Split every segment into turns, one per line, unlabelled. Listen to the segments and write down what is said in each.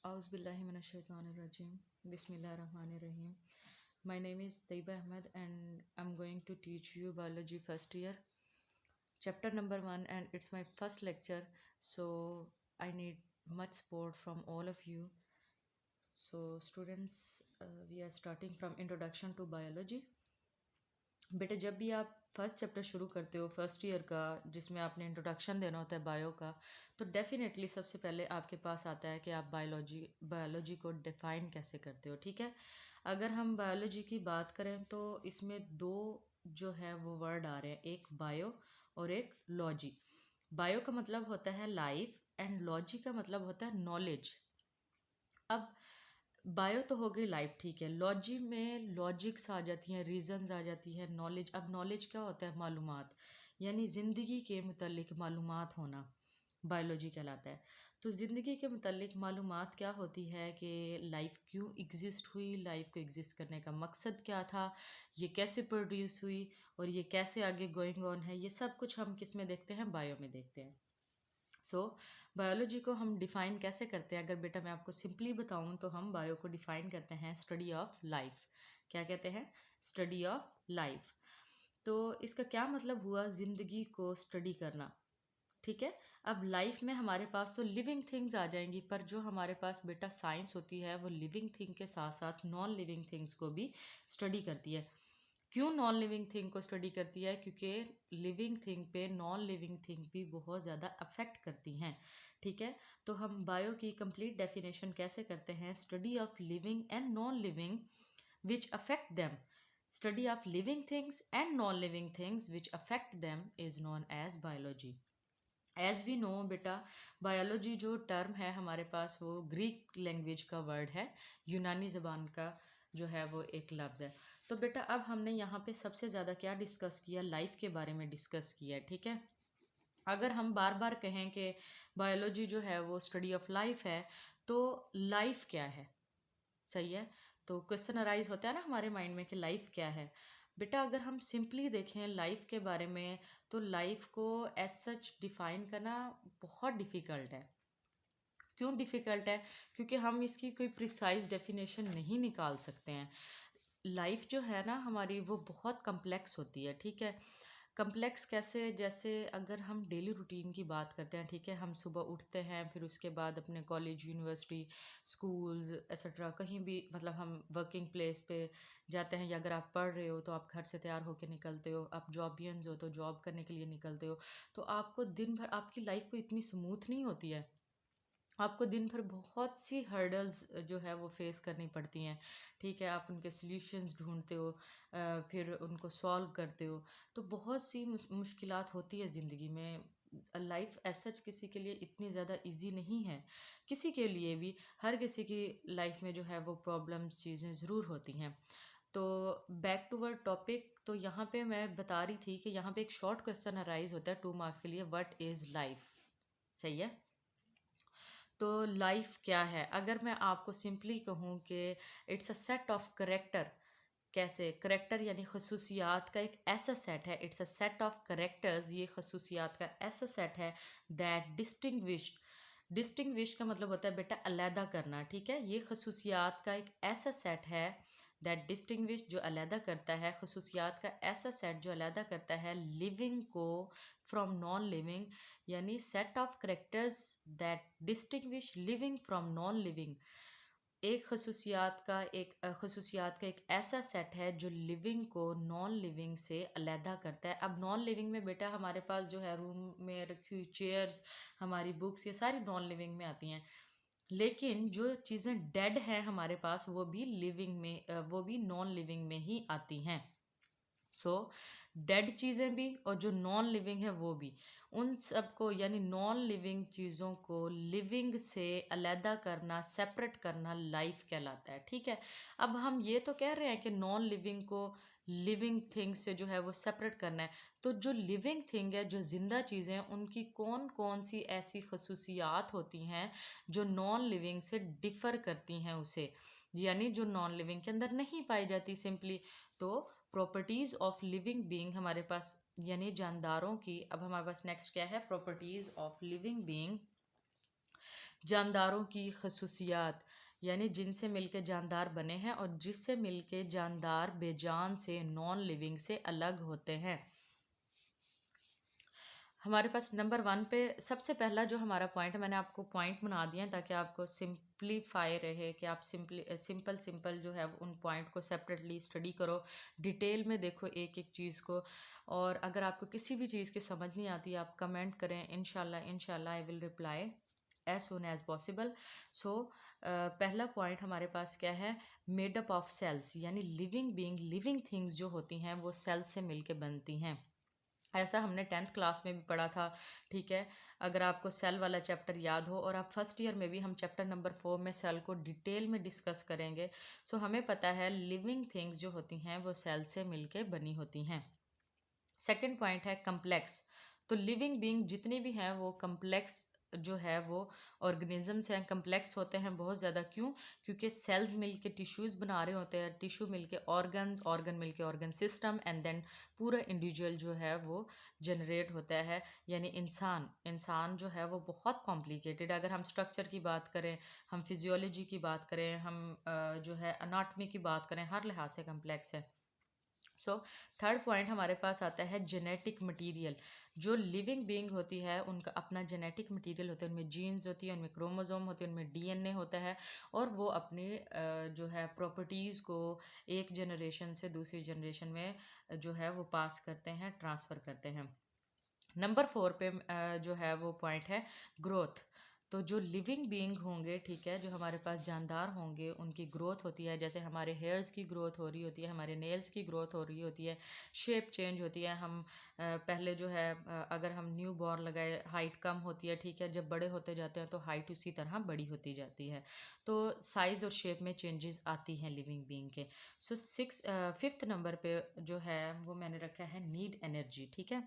Auzubillahiminash-shaytanir-rajim. Bismillahir-Rahmanir-Rahim. My name is Taiba Ahmed and I'm going to teach you biology first year, chapter number 1, and it's my first lecture, so I need much support from all of you. So students, we are starting from introduction to biology. बेटा जब भी आप first chapter शुरू करते हो first year का, जिसमें आपने इंट्रोडक्शन देना होता है बायो का, तो डेफिनेटली सबसे पहले आपके पास आता है कि आप बायोलॉजी को डिफ़ाइन कैसे करते हो। ठीक है, अगर हम बायोलॉजी की बात करें तो इसमें दो जो है वो वर्ड आ रहे हैं, एक बायो और एक लॉजी। बायो का मतलब होता है लाइफ एंड लॉजी का मतलब होता है नॉलेज। अब बायो तो हो गई लाइफ, ठीक है। लॉजी में लॉजिक्स आ जाती हैं, रीजंस आ जाती हैं, नॉलेज। अब नॉलेज क्या होता है? मालूमात, यानी ज़िंदगी के मुतल्लिक मालूमात होना बायोलॉजी कहलाता है। तो ज़िंदगी के मुतल्लिक मालूमात क्या होती है कि लाइफ क्यों एग्जिस्ट हुई, लाइफ को एग्जिस्ट करने का मकसद क्या था, ये कैसे प्रोड्यूस हुई और ये कैसे आगे गोइंग ऑन है, ये सब कुछ हम किस में देखते हैं? बायो में देखते हैं। सो बायोलॉजी को हम डिफ़ाइन कैसे करते हैं? अगर बेटा मैं आपको सिंपली बताऊं तो हम बायो को डिफ़ाइन करते हैं स्टडी ऑफ लाइफ। क्या कहते हैं? Study of life. तो इसका क्या मतलब हुआ? ज़िंदगी को स्टडी करना। ठीक है, अब लाइफ में हमारे पास तो लिविंग थिंग्स आ जाएंगी, पर जो हमारे पास बेटा साइंस होती है वो लिविंग थिंग के साथ साथ नॉन लिविंग थिंग्स को भी स्टडी करती है। क्यों नॉन लिविंग थिंग को स्टडी करती है? क्योंकि लिविंग थिंग पे नॉन लिविंग थिंग भी बहुत ज़्यादा अफेक्ट करती हैं। ठीक है, तो हम बायो की कंप्लीट डेफिनेशन कैसे करते हैं? Study of living and non living which affect them. Study of living things and non living things which affect them is known as biology. As we know बेटा, बायोलॉजी जो term है हमारे पास वो Greek language का word है, यूनानी ज़बान का जो है वो एक लफ्ज़ है। तो बेटा अब हमने यहाँ पे सबसे ज़्यादा क्या डिस्कस किया? लाइफ के बारे में डिस्कस किया है। ठीक है, अगर हम बार बार कहें कि बायोलॉजी जो है वो स्टडी ऑफ लाइफ है, तो लाइफ क्या है? सही है, तो क्वेश्चन अराइज होता है ना हमारे माइंड में कि लाइफ क्या है। बेटा अगर हम सिंपली देखें लाइफ के बारे में, तो लाइफ को एज सच डिफाइन करना बहुत डिफ़िकल्ट है। क्यों डिफ़िकल्ट है? क्योंकि हम इसकी कोई प्रिसाइज डेफिनेशन नहीं निकाल सकते हैं। लाइफ जो है ना हमारी, वो बहुत कम्प्लेक्स होती है। ठीक है, कम्प्लेक्स कैसे? जैसे अगर हम डेली रूटीन की बात करते हैं, ठीक है, हम सुबह उठते हैं, फिर उसके बाद अपने कॉलेज, यूनिवर्सिटी, स्कूल्स एक्सेट्रा कहीं भी, मतलब हम वर्किंग प्लेस पे जाते हैं, या अगर आप पढ़ रहे हो तो आप घर से तैयार होकर निकलते हो, आप जॉबियंस हो तो जॉब करने के लिए निकलते हो। तो आपको दिन भर आपकी लाइफ को इतनी स्मूथ नहीं होती है, आपको दिन भर बहुत सी हर्डल्स जो है वो फेस करनी पड़ती हैं। ठीक है, आप उनके सॉल्यूशंस ढूंढते हो, फिर उनको सॉल्व करते हो। तो बहुत सी मुश्किलात होती है ज़िंदगी में। लाइफ एज सच किसी के लिए इतनी ज़्यादा इजी नहीं है। किसी के लिए भी, हर किसी की लाइफ में जो है वो प्रॉब्लम्स, चीज़ें ज़रूर होती हैं। तो बैक टू वर्ड टॉपिक, तो यहाँ पे मैं बता रही थी कि यहाँ पे एक शॉर्ट क्वेश्चन अराइज होता है 2 मार्क्स के लिए, व्हाट इज़ लाइफ। सही है, तो लाइफ क्या है? अगर मैं आपको सिंपली कहूँ कि it's a set of character. कैसे? करेक्टर यानी खसूसियात का एक ऐसा सेट है, it's a set of characters, ये खसूसियात का ऐसा सेट है दैट डिस्टिंग्विश्ड। डिस्टिंग्विश का मतलब होता है बेटा अलहदा करना। ठीक है, ये खसूसियात का एक ऐसा सेट है दैट डिस्टिंग्विश, जो अलहदा करता है, खसूसियात का ऐसा सेट जो अलहदा करता है लिविंग को फ्रॉम नॉन लिविंग, यानी set of characters that distinguish living from non living. एक खसूसियात का एक ऐसा सेट है जो लिविंग को नॉन लिविंग से अलहदा करता है। अब नॉन लिविंग में बेटा हमारे पास जो है रूम में रखी हुई चेयर्स, हमारी बुक्स, ये सारी नॉन लिविंग में आती हैं। लेकिन जो चीज़ें डेड हैं हमारे पास, वो भी लिविंग में, वो भी नॉन लिविंग में ही आती हैं। सो डेड चीज़ें भी और जो नॉन लिविंग है वो भी, उन सबको यानी नॉन लिविंग चीज़ों को लिविंग से अलहदा करना, सेपरेट करना लाइफ कहलाता है। ठीक है, अब हम ये तो कह रहे हैं कि नॉन लिविंग को लिविंग थिंग से जो है वो सेपरेट करना है। तो जो लिविंग थिंग है, जो ज़िंदा चीज़ें हैं, उनकी कौन कौन सी ऐसी खसूसियात होती हैं जो नॉन लिविंग से डिफ़र करती हैं उसे, यानी जो नॉन लिविंग के अंदर नहीं पाई जाती सिंपली। तो प्रॉपर्टीज़ ऑफ लिविंग बीइंग हमारे पास, यानी जानदारों की। अब हमारे पास नेक्स्ट क्या है? Properties of living being. जानदारों की खसूसियात, यानी जिनसे मिलके जानदार बने हैं और जिससे मिलके जानदार बेजान से, नॉन लिविंग से अलग होते हैं। हमारे पास नंबर 1 पे सबसे पहला जो हमारा पॉइंट है, मैंने आपको पॉइंट बना दिए हैं ताकि आपको सिंप्लीफाई रहे कि आप सिंपल जो है उन पॉइंट को सेपरेटली स्टडी करो, डिटेल में देखो एक एक चीज़ को। और अगर आपको किसी भी चीज़ की समझ नहीं आती आप कमेंट करें, इंशाल्लाह I will reply as soon as possible. So पहला पॉइंट हमारे पास क्या है, मेडअप ऑफ सेल्स, यानी लिविंग बीइंग, लिविंग थिंग्स जो होती हैं वो सेल्स से मिलके बनती हैं। ऐसा हमने 10th क्लास में भी पढ़ा था, ठीक है। अगर आपको सेल वाला चैप्टर याद हो, और आप फर्स्ट ईयर में भी हम चैप्टर नंबर 4 में सेल को डिटेल में डिस्कस करेंगे। सो हमें पता है लिविंग थिंग्स जो होती हैं वो सेल से मिलके बनी होती हैं। सेकंड पॉइंट है कम्प्लेक्स। तो लिविंग बीइंग जितनी भी हैं वो कम्प्लेक्स जो है वो ऑर्गेनिजम्स हैं, कम्प्लेक्स होते हैं बहुत ज़्यादा। क्यों? क्योंकि सेल्स मिलके टिश्यूज़ बना रहे होते हैं, टिश्यू मिलके ऑर्गन मिलके ऑर्गन सिस्टम, एंड देन पूरा इंडिविजुअल जो है वो जनरेट होता है। यानी इंसान जो है वो बहुत कॉम्प्लिकेटेड। अगर हम स्ट्रक्चर की बात करें, हम फिजियोलॉजी की बात करें, हम जो है अनाटमी की बात करें, हर लिहाज से कम्प्लेक्स है। सो थर्ड पॉइंट हमारे पास आता है जेनेटिक मटेरियल। जो लिविंग बीइंग होती है उनका अपना जेनेटिक मटेरियल होता है, उनमें जीन्स होती है, उनमें क्रोमोसोम होती है, उनमें डीएनए होता है, और वो अपनी जो है प्रॉपर्टीज़ को एक जनरेशन से दूसरी जनरेशन में जो है वो पास करते हैं, ट्रांसफ़र करते हैं। नंबर 4 पे जो है वो पॉइंट है ग्रोथ। तो जो लिविंग बीइंग होंगे, ठीक है, जो हमारे पास जानदार होंगे, उनकी ग्रोथ होती है। जैसे हमारे हेयर्स की ग्रोथ हो रही होती है, हमारे नेल्स की ग्रोथ हो रही होती है, शेप चेंज होती है। हम पहले जो है अगर हम न्यू बॉर्न लगाए हाइट कम होती है, ठीक है, जब बड़े होते जाते हैं तो हाइट उसी तरह बड़ी होती जाती है। तो साइज़ और शेप में चेंजेस आती हैं लिविंग बीइंग के। सो फिफ्थ नंबर पे जो है वो मैंने रखा है नीड एनर्जी, ठीक है।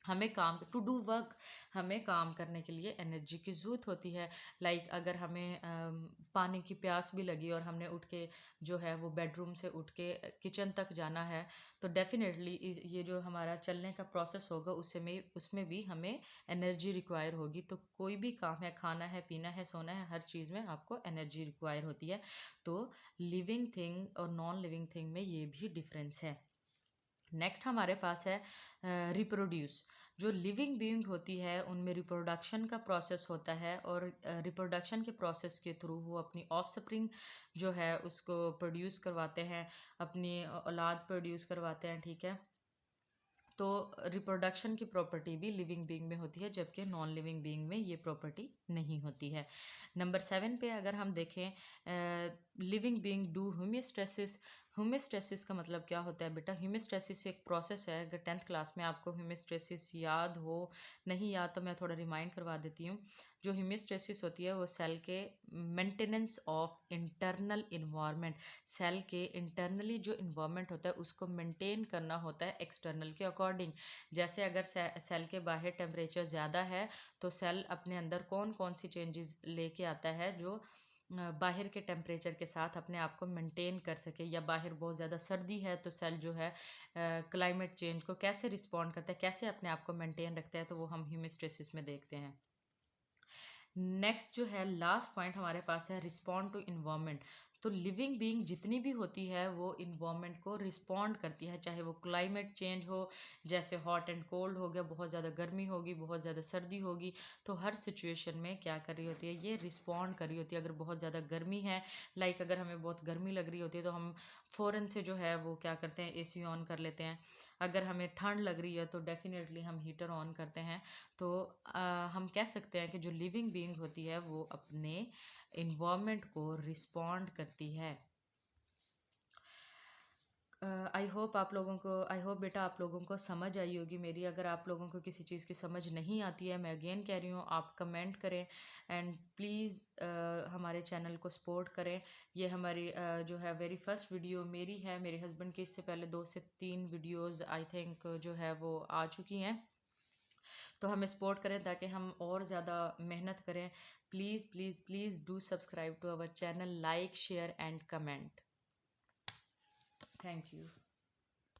हमें काम टू डू वर्क, हमें काम करने के लिए एनर्जी की ज़रूरत होती है। लाइक अगर हमें पानी की प्यास भी लगी और हमने उठ के जो है वो बेडरूम से उठ के किचन तक जाना है, तो डेफिनेटली ये जो हमारा चलने का प्रोसेस होगा उसमें भी हमें एनर्जी रिक्वायर होगी। तो कोई भी काम है, खाना है, पीना है, सोना है, हर चीज़ में आपको एनर्जी रिक्वायर होती है। तो लिविंग थिंग और नॉन लिविंग थिंग में ये भी डिफरेंस है। नेक्स्ट हमारे पास है रिप्रोड्यूस। जो लिविंग बीइंग होती है उनमें रिप्रोडक्शन का प्रोसेस होता है, और रिप्रोडक्शन के प्रोसेस के थ्रू वो अपनी ऑफस्प्रिंग जो है उसको प्रोड्यूस करवाते हैं, अपनी औलाद प्रोड्यूस करवाते हैं, ठीक है। तो रिप्रोडक्शन की प्रॉपर्टी भी लिविंग बीइंग में होती है, जबकि नॉन लिविंग बीइंग में ये प्रॉपर्टी नहीं होती है। नंबर 7 पे अगर हम देखें living being do homeostasis. Homeostasis का मतलब क्या होता है बेटा? होमियोस्टेसिस एक प्रोसेस है। अगर 10th क्लास में आपको होमियोस्टेसिस याद हो, नहीं याद तो मैं थोड़ा रिमाइंड करवा देती हूँ। जो होमियोस्टेसिस होती है वो सेल के maintenance of internal environment, cell के इंटरनली जो इन्वायरमेंट होता है उसको मेंटेन करना होता है एक्सटर्नल के अकॉर्डिंग। जैसे अगर सेल के बाहर टेम्परेचर ज़्यादा है तो सेल अपने अंदर कौन कौन सी चेंजेस लेके आता है जो बाहर के टेम्परेचर के साथ अपने आप को मेंटेन कर सके। या बाहर बहुत ज़्यादा सर्दी है तो सेल जो है क्लाइमेट चेंज को कैसे रिस्पॉन्ड करता है, कैसे अपने आप को मेंटेन रखता है, तो वो हम होमियोस्टेसिस में देखते हैं। नेक्स्ट जो है लास्ट पॉइंट हमारे पास है रिस्पॉन्ड टू इन्वायरमेंट। तो लिविंग बीइंग जितनी भी होती है वो इन्वायरमेंट को रिस्पॉन्ड करती है, चाहे वो क्लाइमेट चेंज हो, जैसे हॉट एंड कोल्ड हो गया, बहुत ज़्यादा गर्मी होगी, बहुत ज़्यादा सर्दी होगी, तो हर सिचुएशन में क्या कर रही होती है, ये रिस्पॉन्ड कर रही होती है। अगर बहुत ज़्यादा गर्मी है, लाइक अगर हमें बहुत गर्मी लग रही होती है तो हम फ़ौरन से जो है वो क्या करते हैं, एसी ऑन कर लेते हैं। अगर हमें ठंड लग रही है तो डेफिनेटली हम हीटर ऑन करते हैं। तो हम कह सकते हैं कि जो लिविंग बीइंग होती है वो अपने इन्वायरमेंट को रिस्पॉन्ड करती है। आई होप बेटा आप लोगों को समझ आई होगी मेरी। अगर आप लोगों को किसी चीज़ की समझ नहीं आती है, मैं अगेन कह रही हूँ, आप कमेंट करें, एंड प्लीज़ हमारे चैनल को सपोर्ट करें। ये हमारी जो है वेरी फर्स्ट वीडियो मेरी है। मेरे हस्बैंड की इससे पहले 2 से 3 वीडियोज़ आई थिंक जो है वो आ चुकी हैं। तो हमें सपोर्ट करें ताकि हम और ज़्यादा मेहनत करें। Please please please do subscribe to our channel, like share and comment. Thank you.